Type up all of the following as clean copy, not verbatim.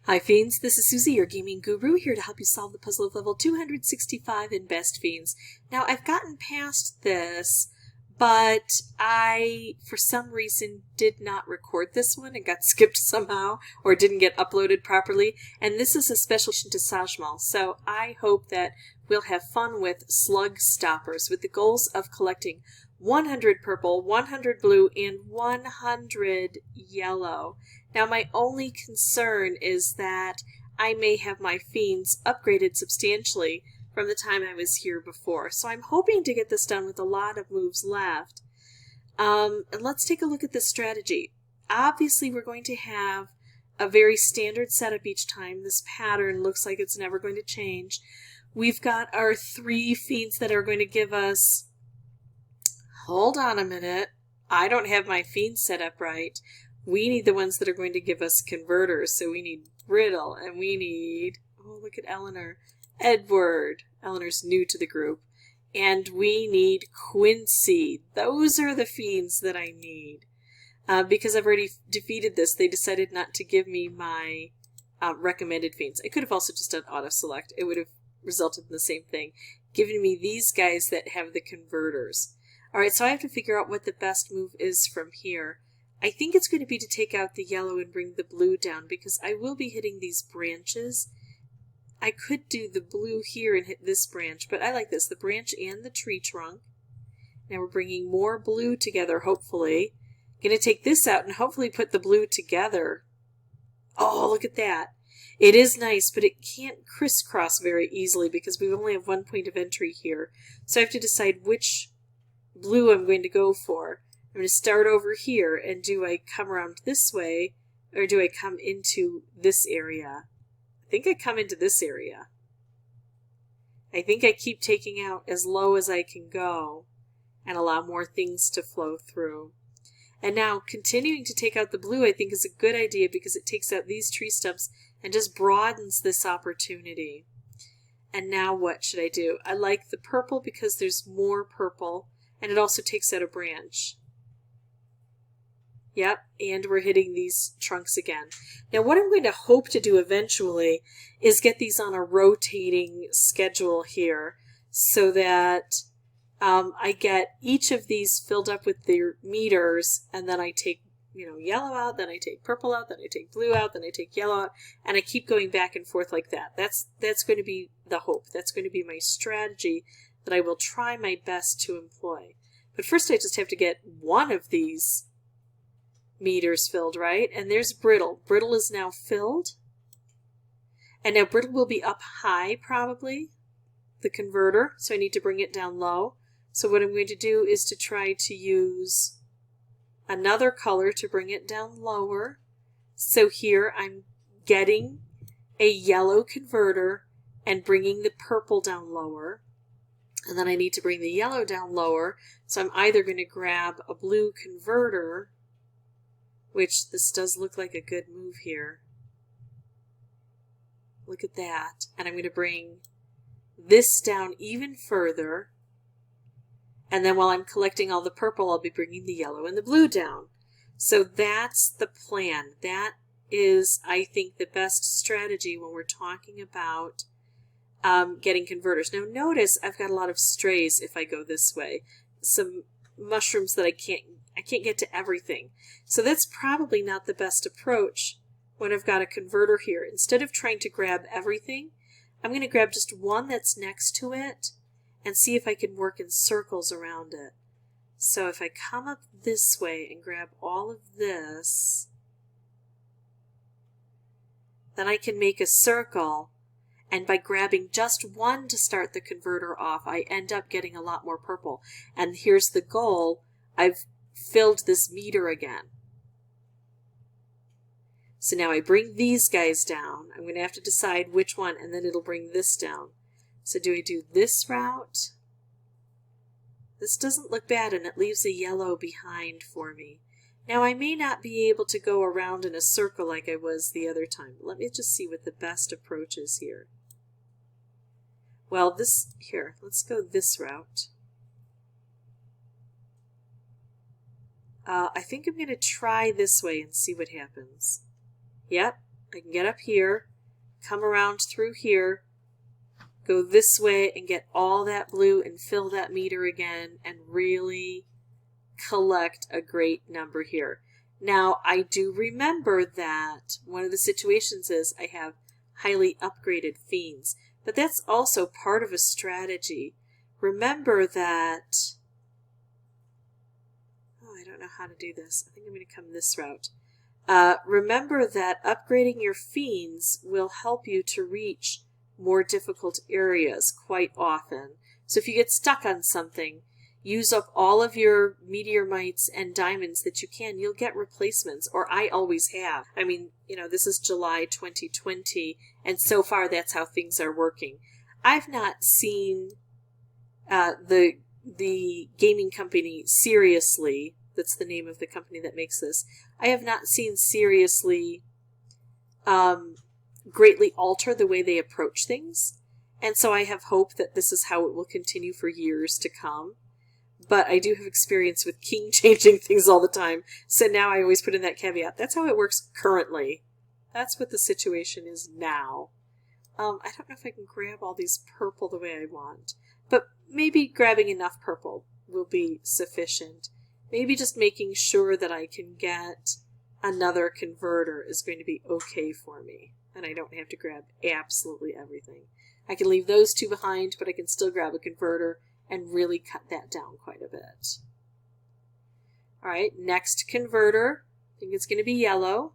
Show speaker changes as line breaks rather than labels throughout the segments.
Hi Fiends, this is Susie, your gaming guru, here to help you solve the puzzle of level 265 in Best Fiends. Now, I've gotten past this, but I, for some reason, did not record this one. It got skipped somehow, or didn't get uploaded properly, and this is a special addition to Sajmal, so I hope that we'll have fun with slug stoppers, with the goals of collecting 100 purple, 100 blue, and 100 yellow. Now, my only concern is that I may have my Fiends upgraded substantially from the time I was here before. So I'm hoping to get this done with a lot of moves left. And let's take a look at this strategy. Obviously, we're going to have a very standard setup each time. This pattern looks like it's never going to change. We've got our 3 Fiends that are going to give us... Hold on a minute. I don't have my Fiends set up right. We need the ones that are going to give us converters. So we need Brittle, and we need... Oh, look at Eleanor. Edward. Eleanor's new to the group. And we need Quincy. Those are the Fiends that I need. Because I've already defeated this, they decided not to give me my recommended Fiends. I could have also just done auto-select. It would have resulted in the same thing. Giving me these guys that have the converters. Alright, so I have to figure out what the best move is from here. I think it's going to be to take out the yellow and bring the blue down, because I will be hitting these branches. I could do the blue here and hit this branch, but I like this, the branch and the tree trunk. Now we're bringing more blue together, hopefully. Going to take this out and hopefully put the blue together. Oh, look at that. It is nice, but it can't crisscross very easily because we only have 1 point of entry here. So I have to decide which blue I'm going to go for. I'm going to start over here, and do I come around this way, or do I come into this area? I think I come into this area. I think I keep taking out as low as I can go and allow more things to flow through. And now continuing to take out the blue I think is a good idea because it takes out these tree stumps and just broadens this opportunity. And now what should I do? I like the purple because there's more purple, and it also takes out a branch. Yep, and we're hitting these trunks again. Now what I'm going to hope to do eventually is get these on a rotating schedule here so that I get each of these filled up with their meters, and then I take yellow out, then I take purple out, then I take blue out, then I take yellow out, and I keep going back and forth like that. That's going to be the hope. That's going to be my strategy that I will try my best to employ. But first I just have to get one of these meters filled, right? And there's Brittle. Brittle is now filled. And now Brittle will be up high, probably, the converter, so I need to bring it down low. So what I'm going to do is to try to use another color to bring it down lower. So here I'm getting a yellow converter and bringing the purple down lower. And then I need to bring the yellow down lower. So I'm either going to grab a blue converter, which this does look like a good move here. Look at that. And I'm going to bring this down even further. And then while I'm collecting all the purple, I'll be bringing the yellow and the blue down. So that's the plan. That is, I think, the best strategy when we're talking about getting converters. Now notice I've got a lot of strays if I go this way. Some mushrooms that I can't get to everything. So that's probably not the best approach when I've got a converter here. Instead of trying to grab everything, I'm going to grab just one that's next to it and see if I can work in circles around it. So if I come up this way and grab all of this, then I can make a circle, and by grabbing just one to start the converter off, I end up getting a lot more purple. And here's the goal. I've filled this meter again. So now I bring these guys down. I'm going to have to decide which one, and then it'll bring this down. So do I do this route? This doesn't look bad, and it leaves a yellow behind for me. Now I may not be able to go around in a circle like I was the other time. Let me just see what the best approach is here. Well, let's go this route. I think I'm going to try this way and see what happens. Yep, I can get up here, come around through here, go this way and get all that blue and fill that meter again and really collect a great number here. Now, I do remember that one of the situations is I have highly upgraded Fiends, but that's also part of a strategy. Remember that, I don't know how to do this. I think I'm going to come this route. Remember that upgrading your Fiends will help you to reach more difficult areas quite often. So if you get stuck on something, use up all of your meteorites and diamonds that you can. You'll get replacements, or I always have. I mean, this is July 2020, and so far that's how things are working. I've not seen the gaming company Seriously, that's the name of the company that makes this, I have not seen Seriously greatly alter the way they approach things. And so I have hope that this is how it will continue for years to come. But I do have experience with King changing things all the time. So now I always put in that caveat. That's how it works currently. That's what the situation is now. I don't know if I can grab all these purple the way I want. But maybe grabbing enough purple will be sufficient. Maybe just making sure that I can get another converter is going to be okay for me. And I don't have to grab absolutely everything. I can leave those two behind, but I can still grab a converter and really cut that down quite a bit. All right, next converter. I think it's going to be yellow.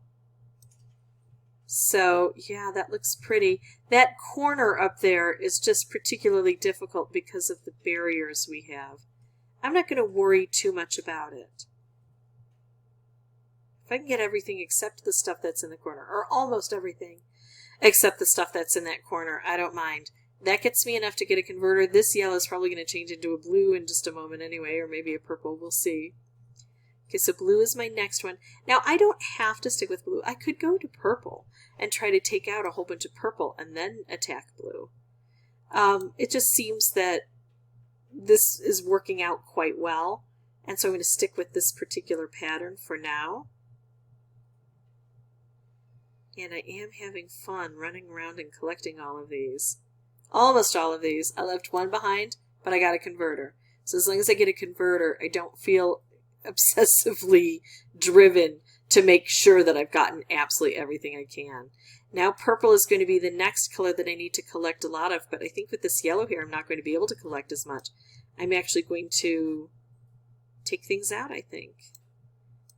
So, yeah, that looks pretty. That corner up there is just particularly difficult because of the barriers we have. I'm not going to worry too much about it. If I can get everything except the stuff that's in the corner, or almost everything except the stuff that's in that corner, I don't mind. That gets me enough to get a converter. This yellow is probably going to change into a blue in just a moment anyway, or maybe a purple. We'll see. Okay, so blue is my next one. Now, I don't have to stick with blue. I could go to purple and try to take out a whole bunch of purple and then attack blue. It just seems that this is working out quite well, and so I'm going to stick with this particular pattern for now. And I am having fun running around and collecting all of these. Almost all of these. I left one behind, but I got a converter. So as long as I get a converter, I don't feel obsessively driven to make sure that I've gotten absolutely everything I can. Now purple is going to be the next color that I need to collect a lot of, but I think with this yellow here I'm not going to be able to collect as much. I'm actually going to take things out, I think.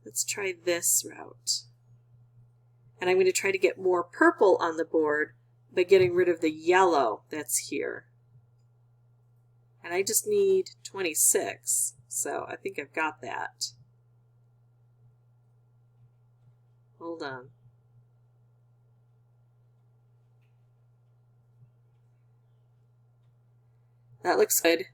Let's try this route. And I'm going to try to get more purple on the board by getting rid of the yellow that's here. And I just need 26, so I think I've got that. Hold on. That looks good.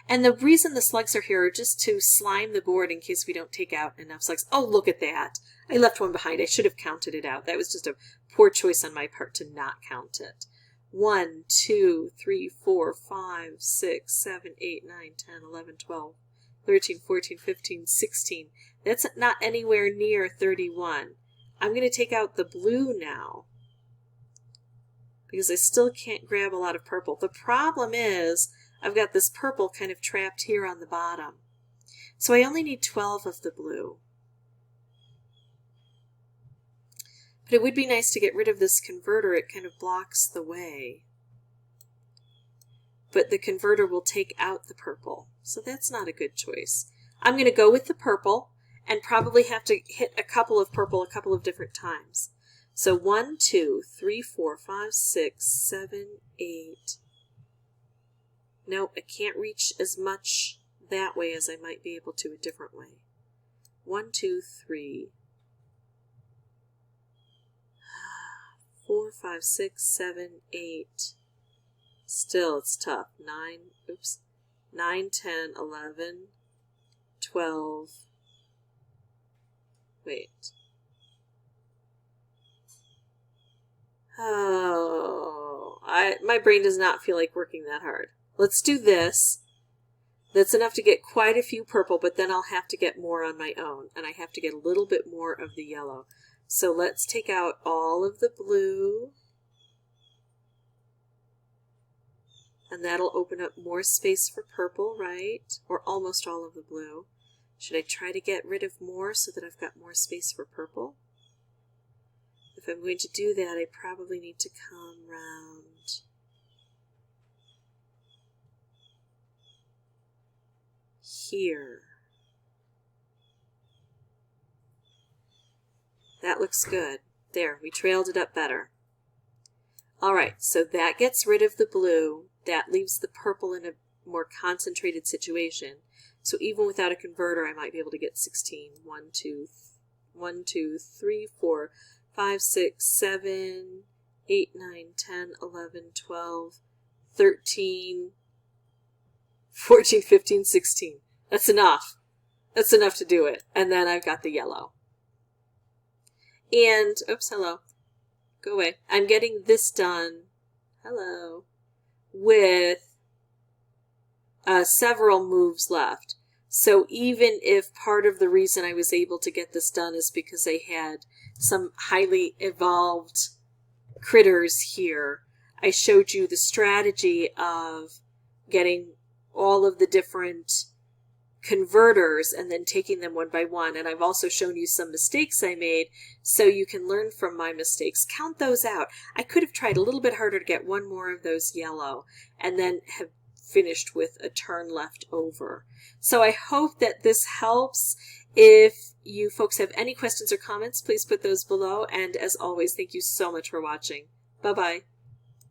And the reason the slugs are here are just to slime the board in case we don't take out enough slugs. Oh, look at that. I left one behind. I should have counted it out. That was just a poor choice on my part to not count it. 1, 2, 3, 4, 5, 6, 7, 8, 9, 10, 11, 12, 13, 14, 15, 16. That's not anywhere near 31. I'm going to take out the blue now because I still can't grab a lot of purple. The problem is I've got this purple kind of trapped here on the bottom. So I only need 12 of the blue. But it would be nice to get rid of this converter. It kind of blocks the way. But the converter will take out the purple. So that's not a good choice. I'm going to go with the purple and probably have to hit a couple of purple a couple of different times. So 1, 2, 3, 4, 5, 6, 7, 8. Nope, I can't reach as much that way as I might be able to a different way. 1, 2, 3, 4, 5, 6, 7, 8. Still, it's tough. 9, 10, 11, 12. Wait. Oh, my brain does not feel like working that hard. Let's do this. That's enough to get quite a few purple, but then I'll have to get more on my own, and I have to get a little bit more of the yellow. So let's take out all of the blue. And that'll open up more space for purple, right? Or almost all of the blue. Should I try to get rid of more so that I've got more space for purple? If I'm going to do that, I probably need to come round here. That looks good. There, we trailed it up better. All right, so that gets rid of the blue. That leaves the purple in a more concentrated situation. So even without a converter, I might be able to get 16. 1, 2, 3, 4, 5, 6, 7, 8, 9, 10, 11, 12, 13, 14, 15, 16. That's enough. That's enough to do it. And then I've got the yellow. And, oops, hello. Go away. I'm getting this done. Hello. With several moves left. So even if part of the reason I was able to get this done is because I had some highly evolved critters here, I showed you the strategy of getting all of the different converters and then taking them one by one. And I've also shown you some mistakes I made so you can learn from my mistakes. Count those out. I could have tried a little bit harder to get one more of those yellow and then have finished with a turn left over. So I hope that this helps. If you folks have any questions or comments, please put those below. And as always, thank you so much for watching. Bye-bye.